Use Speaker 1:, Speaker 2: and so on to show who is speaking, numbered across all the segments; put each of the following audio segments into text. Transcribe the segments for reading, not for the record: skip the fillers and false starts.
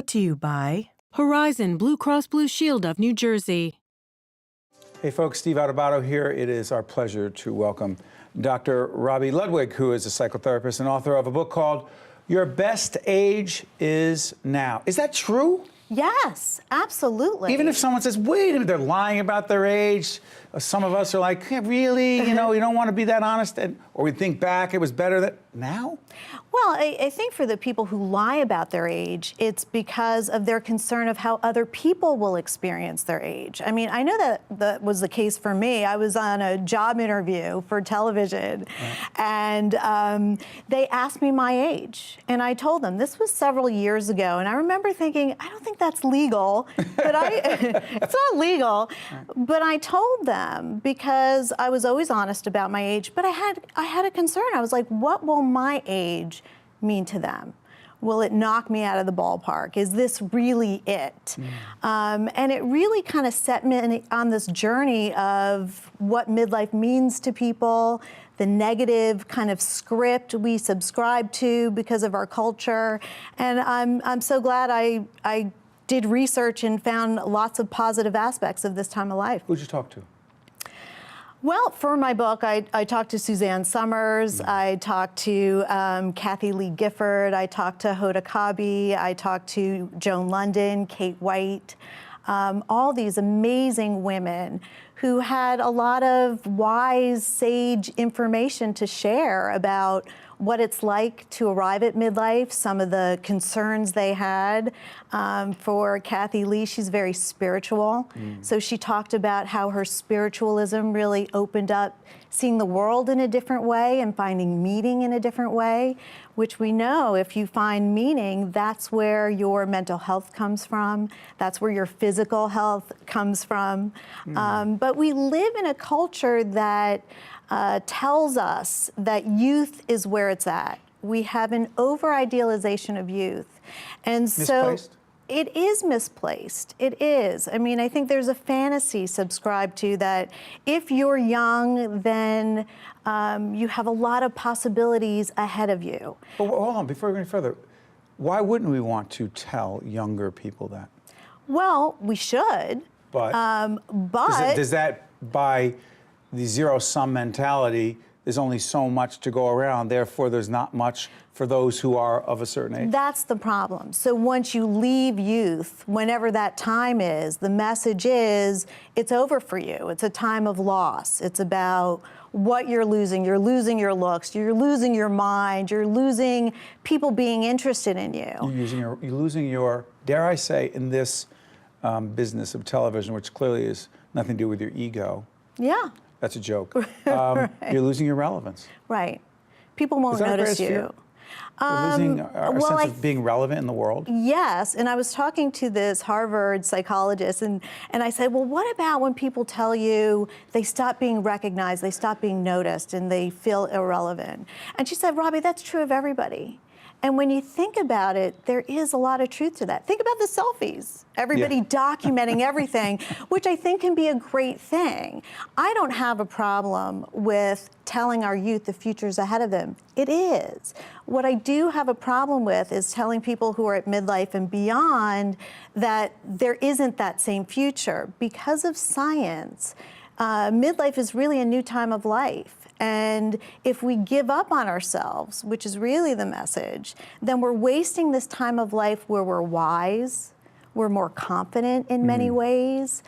Speaker 1: Brought to you by Horizon Blue Cross Blue Shield of New Jersey.
Speaker 2: Hey folks, Steve Adubato here. It is our pleasure to welcome Dr. Robi Ludwig, who is a psychotherapist and author of a book called Your Best Age Is Now. Is that true?
Speaker 3: Yes, absolutely.
Speaker 2: Even if someone says, wait a minute, they're lying about their age, some of us are like, yeah, really? You know, you don't want to be that honest? Or we think back, it was better that now?
Speaker 3: Well, I think for the people who lie about their age, it's because of their concern of how other people will experience their age. I mean, I know that was the case for me. I was on a job interview for television, and they asked me my age, and I told them this was several years ago, and I remember thinking, I don't think that's legal, but it's not legal, but I told them because I was always honest about my age, but I had a concern. I was like, what will my age mean to them? Will it knock me out of the ballpark? Is this really it? And it really kind of set me on this journey of what midlife means to people, the negative kind of script we subscribe to because of our culture. And I'm so glad I did research and found lots of positive aspects of this time of life.
Speaker 2: Who'd you talk to?
Speaker 3: Well, for my book, I talked to Suzanne Summers, I talked to Kathy Lee Gifford, I talked to Hoda Kotb, I talked to Joan London, Kate White, all these amazing women who had a lot of wise, sage information to share about what it's like to arrive at midlife, some of the concerns they had. For Kathy Lee, she's very spiritual. So she talked about how her spiritualism really opened up seeing the world in a different way and finding meaning in a different way, which we know if you find meaning, that's where your mental health comes from. That's where your physical health comes from. But we live in a culture that tells us that youth is where it's at. We have an over-idealization of youth. And
Speaker 2: Misplaced?
Speaker 3: So it is misplaced. It is. I mean, I think there's a fantasy subscribed to that if you're young, then you have a lot of possibilities ahead of you.
Speaker 2: But hold on, before we go any further, why wouldn't we want to tell younger people that?
Speaker 3: Well, we should.
Speaker 2: But does that, by the zero-sum mentality, there's only so much to go around, therefore there's not much for those who are of a certain age?
Speaker 3: That's the problem. So once you leave youth, whenever that time is, the message is, it's over for you. It's a time of loss. It's about what you're losing. You're losing your looks. You're losing your mind. You're losing people being interested in you.
Speaker 2: You're losing your, dare I say, in this business of television, which clearly has nothing to do with your ego.
Speaker 3: Yeah.
Speaker 2: That's a joke.
Speaker 3: Right.
Speaker 2: You're losing your relevance.
Speaker 3: Right. People won't notice you.
Speaker 2: Fear? We're losing our sense of being relevant in the world?
Speaker 3: Yes, and I was talking to this Harvard psychologist, and I said, well, what about when people tell you they stop being recognized, they stop being noticed, and they feel irrelevant? And she said, Robi, that's true of everybody. And when you think about it, there is a lot of truth to that. Think about the selfies. Everybody documenting everything, which I think can be a great thing. I don't have a problem with telling our youth the future's ahead of them. It is. What I do have a problem with is telling people who are at midlife and beyond that there isn't that same future. Because of science, midlife is really a new time of life. And if we give up on ourselves, which is really the message, then we're wasting this time of life where we're wise, we're more confident in many ways,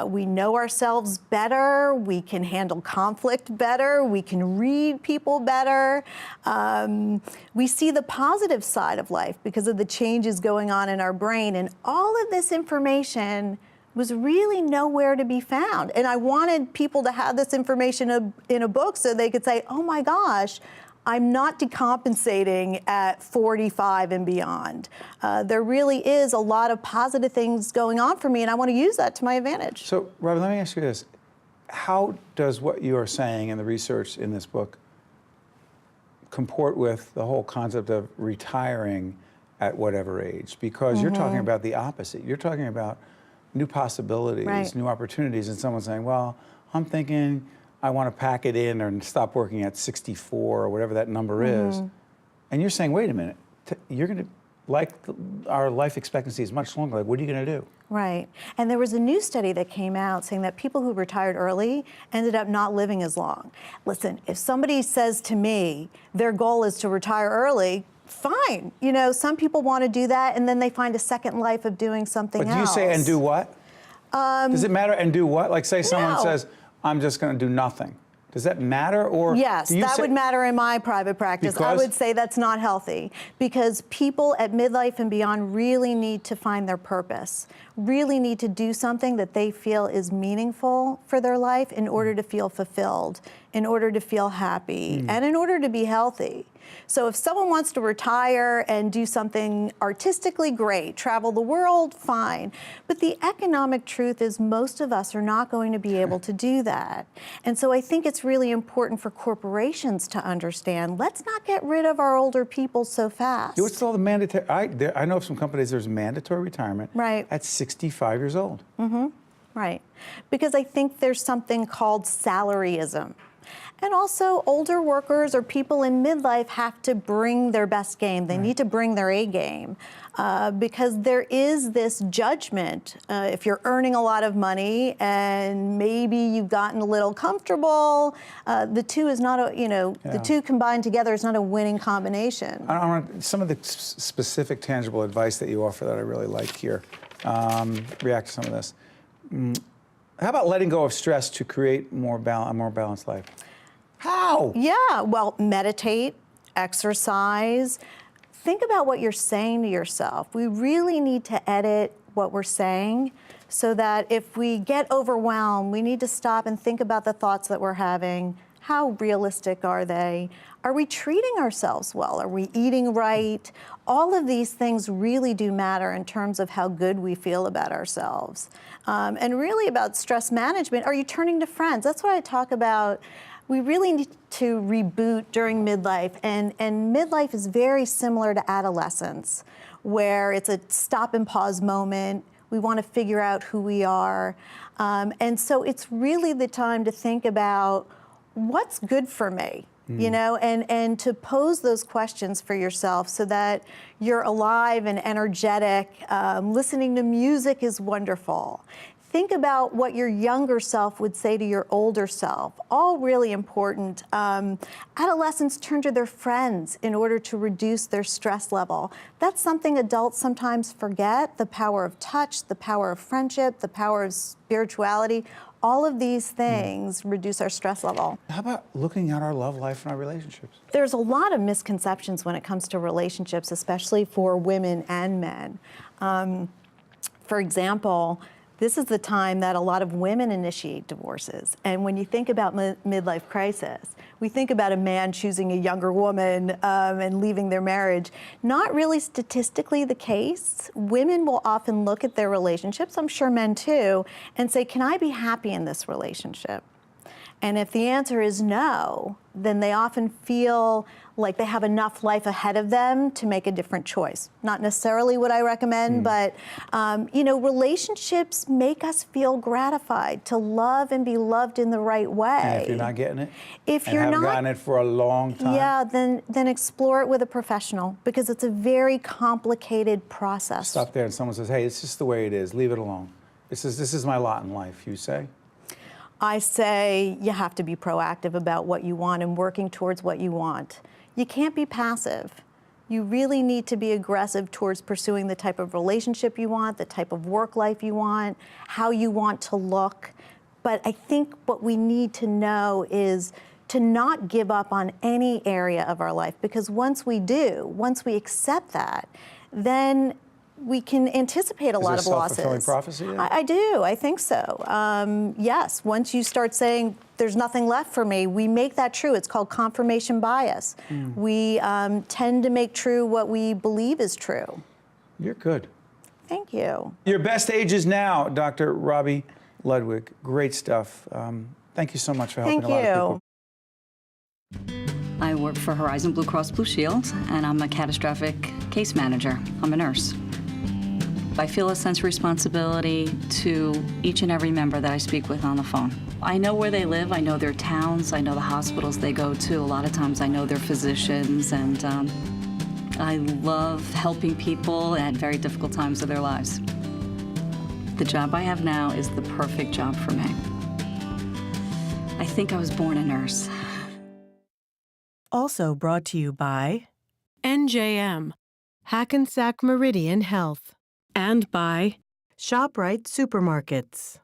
Speaker 3: we know ourselves better, we can handle conflict better, we can read people better. We see the positive side of life because of the changes going on in our brain, and all of this information was really nowhere to be found. And I wanted people to have this information in a book so they could say, oh my gosh, I'm not decompensating at 45 and beyond. There really is a lot of positive things going on for me, and I want to use that to my advantage.
Speaker 2: So, Robi, let me ask you this. How does what you are saying in the research in this book comport with the whole concept of retiring at whatever age? Because you're talking about the opposite. You're talking about new possibilities, new opportunities, and someone saying, well, I'm thinking I want to pack it in and stop working at 64 or whatever that number is. And you're saying, wait a minute, you're going to our life expectancy is much longer. Like, what are you going to do?
Speaker 3: Right. And there was a new study that came out saying that people who retired early ended up not living as long. Listen, if somebody says to me their goal is to retire early, fine. You know, some people want to do that, and then they find a second life of doing something else.
Speaker 2: But do you say, and do what? Does it matter, and do what? Like, say someone says, I'm just going to do nothing. Does that matter? Or
Speaker 3: yes, that would matter in my private practice. I would say that's not healthy, because people at midlife and beyond really need to find their purpose, really need to do something that they feel is meaningful for their life in order to feel fulfilled, in order to feel happy, and in order to be healthy. So if someone wants to retire and do something artistically, great. Travel the world, fine. But the economic truth is most of us are not going to be able to do that. And so I think it's really important for corporations to understand, let's not get rid of our older people so fast.
Speaker 2: What's all the mandatory? I know of some companies there's mandatory retirement at 65 years old.
Speaker 3: Right. Because I think there's something called salaryism. And also, older workers or people in midlife have to bring their best game. They need to bring their A game, because there is this judgment. If you're earning a lot of money and maybe you've gotten a little comfortable, the two is not a, the two combined together is not a winning combination.
Speaker 2: I want some of the specific, tangible advice that you offer that I really like here. React to some of this. How about letting go of stress to create a more balanced life? How?
Speaker 3: Yeah, well, meditate, exercise. Think about what you're saying to yourself. We really need to edit what we're saying so that if we get overwhelmed, we need to stop and think about the thoughts that we're having. How realistic are they? Are we treating ourselves well? Are we eating right? All of these things really do matter in terms of how good we feel about ourselves. And really about stress management, are you turning to friends? That's what I talk about. We really need to reboot during midlife, and midlife is very similar to adolescence, where it's a stop and pause moment. We want to figure out who we are. And so it's really the time to think about what's good for me, and to pose those questions for yourself so that you're alive and energetic. Listening to music is wonderful. Think about what your younger self would say to your older self, all really important. Adolescents turn to their friends in order to reduce their stress level. That's something adults sometimes forget, the power of touch, the power of friendship, the power of spirituality. All of these things reduce our stress level.
Speaker 2: How about looking at our love life and our relationships?
Speaker 3: There's a lot of misconceptions when it comes to relationships, especially for women and men. For example, this is the time that a lot of women initiate divorces. And when you think about midlife crisis, we think about a man choosing a younger woman and leaving their marriage. Not really statistically the case. Women will often look at their relationships, I'm sure men too, and say, can I be happy in this relationship? And if the answer is no, then they often feel like they have enough life ahead of them to make a different choice. Not necessarily what I recommend, but relationships make us feel gratified to love and be loved in the right way.
Speaker 2: And if you're not getting it,
Speaker 3: if
Speaker 2: and
Speaker 3: you're
Speaker 2: haven't
Speaker 3: not
Speaker 2: gotten it for a long time,
Speaker 3: yeah, then explore it with a professional, because it's a very complicated process.
Speaker 2: Stop there and someone says, hey, it's just the way it is, leave it alone. This is my lot in life, you say?
Speaker 3: I say you have to be proactive about what you want and working towards what you want. You can't be passive. You really need to be aggressive towards pursuing the type of relationship you want, the type of work life you want, how you want to look. But I think what we need to know is to not give up on any area of our life, because once we do, once we accept that, then we can anticipate a lot of losses.
Speaker 2: Is it a self-fulfilling prophecy?
Speaker 3: I do. I think so. Yes. Once you start saying there's nothing left for me, we make that true. It's called confirmation bias. We tend to make true what we believe is true.
Speaker 2: You're good.
Speaker 3: Thank you.
Speaker 2: Your best age is now, Dr. Robi Ludwig. Great stuff. Thank you so much for helping a lot of people.
Speaker 4: I work for Horizon Blue Cross Blue Shield, and I'm a catastrophic case manager. I'm a nurse. I feel a sense of responsibility to each and every member that I speak with on the phone. I know where they live, I know their towns, I know the hospitals they go to. A lot of times I know their physicians, and I love helping people at very difficult times of their lives. The job I have now is the perfect job for me. I think I was born a nurse.
Speaker 5: Also brought to you by
Speaker 1: NJM, Hackensack Meridian Health, and by
Speaker 5: ShopRite Supermarkets.